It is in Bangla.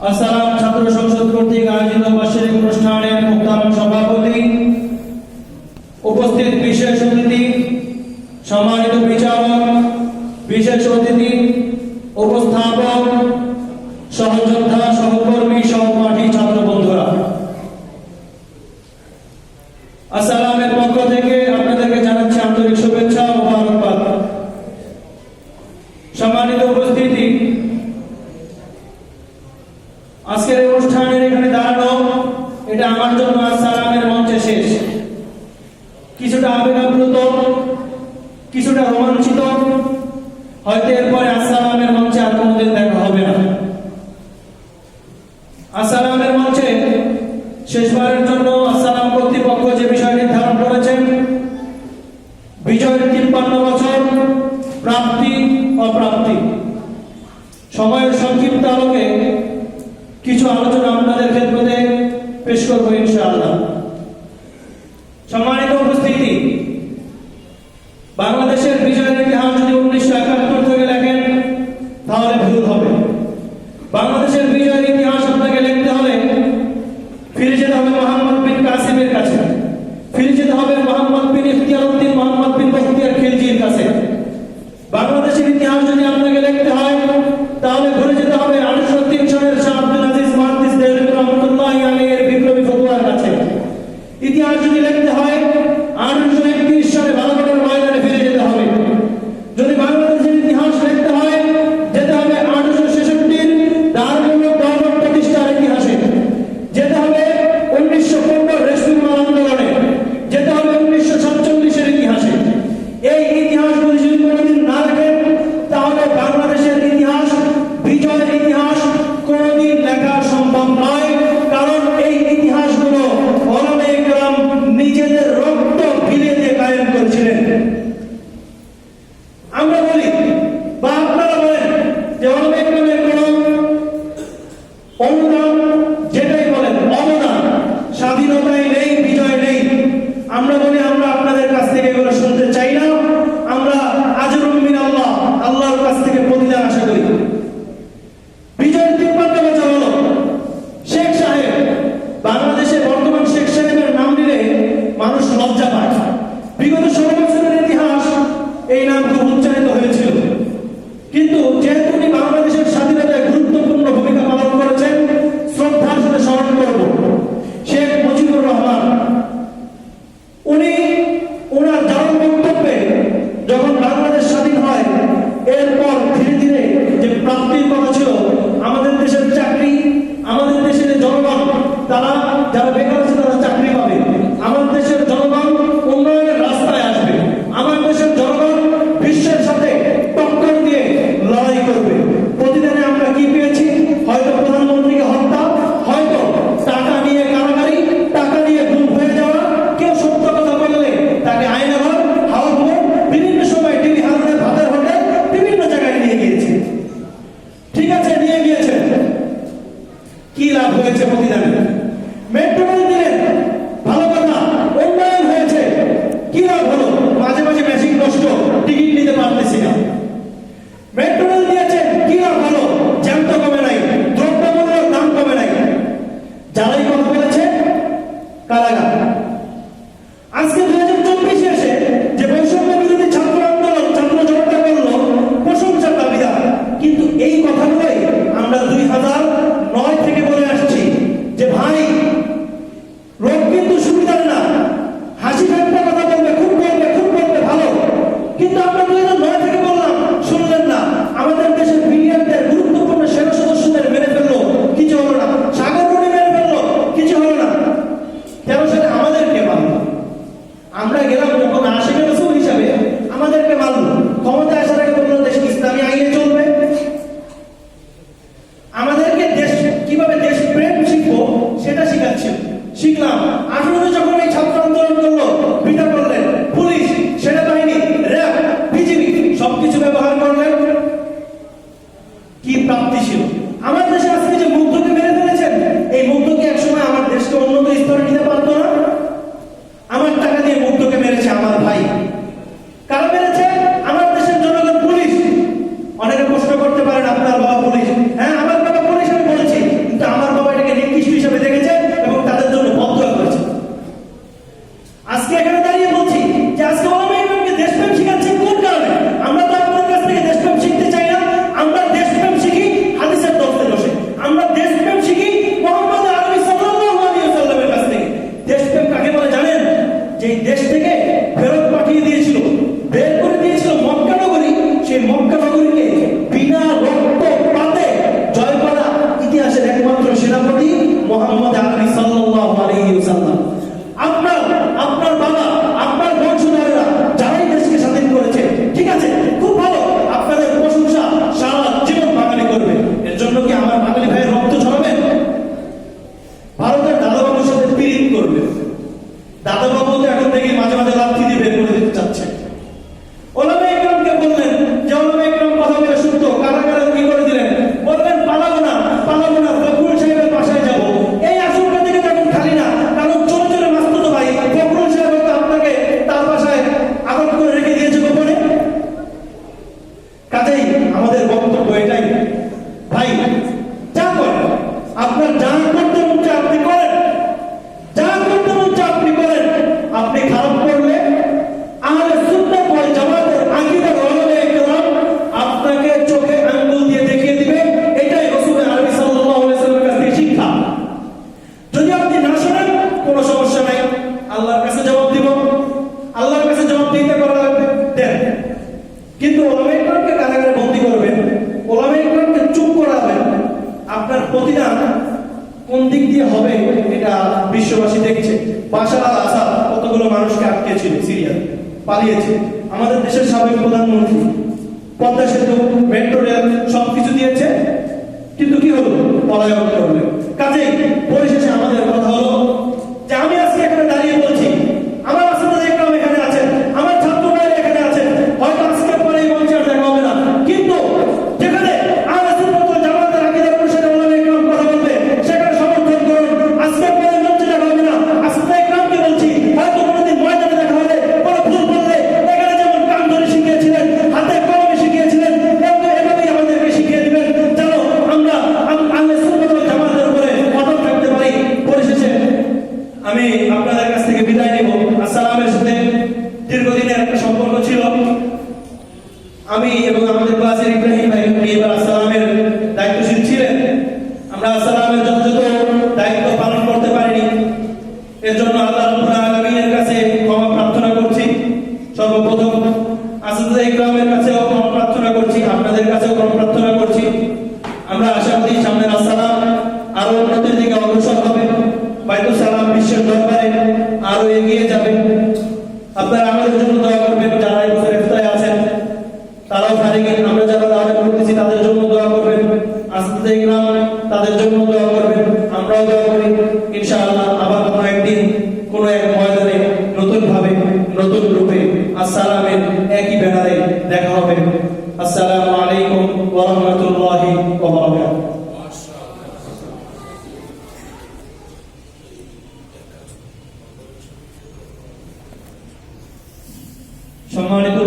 আসসালাম ছাত্র সংসদ কর্তৃক আয়োজিত বার্ষিক অনুষ্ঠানের মুক্তার সভাপতি, উপস্থিত বিশেষ অতিথি, সম্মানিত বিচারক, বিশেষ অতিথি, উপস্থাপক, সহযোদ্ধা, সহকর্মী, সহপাঠী, ছাত্র বন্ধুরা, আসসালামের পক্ষ থেকে আপনাদেরকে জানাচ্ছি আন্তরিক শুভেচ্ছা ও মোবারকবাদ। সম্মানিত উপস্থিতি, আজকের অনুষ্ঠানের এখানে দাঁড়ানো এটা আমার জন্য আসসালামের মঞ্চে শেষ। কিছুটা আবেগাপ্লুত, কিছুটা রোমাঞ্চিত, হয়তো এরপরে আসসালামের মঞ্চে আর কোনোদিন দেখা হবে না। আসসালামের মঞ্চে শেষবারের জন্য আসসালাম কর্তৃপক্ষ যে বিষয় নির্ধারণ করেছেন, বিজয়ের 53 বছর, প্রাপ্তি অপ্রাপ্তি, সময়ের সংক্ষিপ্ত আলোকে কিছু আলোচনা আপনাদের ক্ষেত্রে পেশ করবো ইনশাআল্লাহ। সম্মানিত উপস্থিতি, বাংলাদেশের বিজয়ের ইতিহাস যদি 1971 থেকে লেখেন তাহলে ভুল হবে। বাংলাদেশের বিজয়ের ইতিহাস আপনাকে লিখতে হলে ফিরে যেতে হবে মোহাম্মদ বিন কাসিমের কাছে, ফিরে যেতে হবে মোহাম্মদ বিন ইখতিয়ার উদ্দিন মোহাম্মদ বিন বখতিয়ার খিলজির কাছে। বাংলাদেশের ইতিহাস যদি আপনাকে লিখতে হয় তাহলে ঘুরে যেতে হবে 1803 সালের শাহ আব্দুল আজিজ মুহাদ্দিস দেওবন্দি রহমাতুল্লাহি আলাইহির বিপ্লবী ফতোয়ার কাছে। ইতিহাস যদি লিখতে হয় 1831 সালে বালাকোটের ময়দানে ফিরে যেতে হবে। যদি বাংলাদেশের ইতিহাস লিখতে হয় যেতে হবে 1866 দারুল উলুম প্রতিষ্ঠার ইতিহাসে, যেতে হবে 1915 রেশমি মাল আন্দোলনে, যেতে হবে 1947 ইতিহাসে। এই ইতিহাসগুলি যদি কোনোদিন না লেখেন তাহলে বাংলাদেশের ইতিহাস, বিজয়ের ইতিহাস কোনোদিন লেখা সম্ভব নয়। কারণ এই ইতিহাসগুলো ওলামায়ে কেরাম নিজেদের রক্ত বিলিয়ে দিয়ে কায়েম করেছিলেন। আমরা বলি বা আপনারা বলেন যে ওলামায়ে কেরামের কোনো অনুদান, যেটাই বলেন অবদান, স্বাধীনতায় নেই, বিজয় নেই। আমরা বলি আমরা আপনাদের কাছ থেকে এগুলো শুনতে চাই না, আমরা আজরুম মিনাল্লাহ, আল্লাহর কাছ থেকে প্রতিদান আশা করি। বিজয়ের 53 বছর হলো। শেখ সাহেব, বাংলাদেশে বর্তমান শেখ সাহেবের নাম নিলে মানুষ লজ্জা পায়। বিগত 16 বছরের ইতিহাস এই নাম খুব উচ্চারিত হয়েছিল, কিন্তু যেহেতু উনি বাংলাদেশের স্বাধীনতায় গুরুত্বপূর্ণ ভূমিকা পালন করেছেন, শ্রদ্ধার সাথে স্মরণ করব শেখ মুজিবুর রহমান। উনি ওনার জানার বক্তব্যে যখন বাংলাদেশ স্বাধীন হয় এরপর ধীরে ধীরে যে প্রাপ্তির কথা ছিল, আমাদের দেশের চাকরি, আমাদের দেশের জনগণ, তারা যারা বেকার আছে তারা চাকরি পাবে, আমার দেশের জনগণ উন্নয়নের রাস্তায় আসবে, আমার দেশের জনগণ বিশ্বের সাথে টক্কর দিয়ে লড়াই করবে। প্রতিদিনে আমরা কি পেয়েছি? হয়তো প্রধানমন্ত্রীকে হত্যা, হয়তো টাকা নিয়ে কারাগারি, টাকা নিয়ে গুম হয়ে যাওয়া, কেউ সত্য কথা বললে তাকে আয়নাঘর, হাওয়া ভবন, বিভিন্ন সময় টিভি হাউসে, ভাতের হোটেল, বিভিন্ন জায়গায় নিয়ে গিয়েছে। ঠিক আছে, নিয়ে গিয়েছে, কি লাভ হয়েছে প্রতিদানে? মেট্রো রেল দিলেন, ভালো কথা, উন্নয়ন হয়েছে, কি লাভ হলো? মাঝে মাঝে মেশিন নষ্ট, টিকিট নিতে পারতেছি না। মেট্রো রেল দিয়েছেন, কি লাভ হলো? জ্যাম তো কমে নাই, দ্রব্যমূল্যের দাম কমে নাই। যারাই কথা বলেছে কারাগার। আজকে 2024 এসে যে বৈষম্য বিরোধী ছাত্র আন্দোলন, ছাত্র জনতা করলো, প্রশংসার দাবিদার। কিন্তু এই কথাগুলোই আমরা 2009 থেকে বলে আসছি যে ভাই, লোক কিন্তু সুবিধার না, হাসি ঠাট্টা কথা বলবে, খুব বলবে, খুব বলবে, ভালো। কিন্তু আমরা 2009 থেকে বললাম, শুনলেন না। আমাদের দেশের বিলিয়নদের গুরুত্বপূর্ণ সেনা সদস্যদের মেরে ফেললো, কিছু হলো না। সাগর রুনি মেরে ফেললো, কিছু হলো না। 13 সালে আমাদেরকে মারলো। আমরা গেলাম যখন আশিকের রাসূল হিসাবে, আমাদেরকে মারলো। ক্ষমতা আসার আগে বললো দেশ ইসলামী আইনে চলবে। আমাদেরকে দেশ কিভাবে দেশ প্রেম শিখবো সেটা শিখলাম। 18 যখন এই ছাত্র আন্দোলন করলো, পিতা করলেন, পুলিশ, সেনাবাহিনী, র্যাব, বিজিবি সবকিছু ব্যবহার করলেন। কি প্রাপ্তি ছিল? আমার দেশে আজকে যে মুগ্ধকে মেরে ফেলেছেন, এই মুগ্ধকে একসময় আমার দেশকে উন্নত স্তরে নিতে পারতো না। আমার টাকা দিয়ে মুগ্ধকে মেরেছে আমার ভাই। কারা মেরেছে? আমার দেশের জনগণ, পুলিশ। অনেকে প্রশ্ন করতে পারেন আপনার বাবা পুলিশ। হ্যাঁ, আমার আপনার প্রতিদান কোন দিক দিয়ে হবে এটা বিশ্ববাসী দেখছে। বাশার আল আসাদ কতগুলো মানুষকে আটকেছিল, সিরিয়া পালিয়েছে। আমাদের দেশের সাবেক প্রধানমন্ত্রী পদ্মা সেতু, মেট্রো রেল সবকিছু দিয়েছে, কিন্তু কি হলো? পলায়ন করলেন। কাজেই পরিশেষে আমাদের কথা হলো যে আমি আজকে এখানে দাঁড়িয়ে বলছি, আমার আসলে একদম এখানে আছেন, আমার ছাত্র ভাইরা এখানে আছেন, হয়তো আজকের পরে এই মঞ্চে আর দেখা হবে না, কিন্তু যেখানে আহলে সুন্নাত ওয়াল জামাতের আকীদার অনুসারে ওলামায়ে কেরাম কথা বলবে সেখানে সমর্থন করুন। আজকের পরে মঞ্চে দেখা হবে না, আজকে একরামকে বলছি, হয়তো কোনোদিন ময়দানে দেখা হবে, কোনো ভুল করলে এখানে যেমন কান ধরে শিখিয়েছিলেন, হাতে কলমে শিখিয়েছিলেন, এভাবেই আমাদেরকে শিখিয়ে দিবেন, যেন আমরা আহলে সুন্নাত ওয়াল জামাতের উপরে অটল থাকতে পারি। পরিশেষে আমি আপনাদের কাছ থেকে বিদায় নিব। আসসালামের সাথে দীর্ঘদিনের একটা সম্পর্ক ছিল। আমি এবং আমাদের ক্লাসের ইব্রাহিম ভাই এবার আসসালামের দায়িত্বশীল ছিলেন। আমরা আসসালামের যথাযথ দায়িত্ব পালন করতে পারিনি, এর জন্য আল্লাহ রাব্বুল আলামিনের কাছে ক্ষমা প্রার্থনা করছি। সর্বপ্রথম আসিদুল ইকরামের কাছেও ক্ষমা প্রার্থনা করছি, আপনাদের কাছেও ক্ষমা প্রার্থনা করছি। আমরা আশা করি সামনের আসসালাম আরো উন্নতির দিকে অগ্রসর হবে, বাইতুল সালাম বিশ্বের দরবারে আরো এগিয়ে যাবে। আপনারা আমাদের জন্য দোয়া করবেন, যারা এই বছর ইফতারে আছেন তারাও ফারিগিন, আমরা যারা দাওয়াত করতেছি তাদের জন্য দোয়া করবেন, আসতে ইকরাম তাদের জন্য দোয়া করবেন, আমরাও দোয়া করি। ইনশাআল্লাহ আবার কোনো একদিন কোনো এক ময়দানে নতুন ভাবে নতুন রূপে আসসালামের একই ব্যানারে দেখা হবে। আসসালামু আলাইকুম ওয়া রাহমাতুল্লাহি ওয়া বারাকাতুহু। সম্মানিত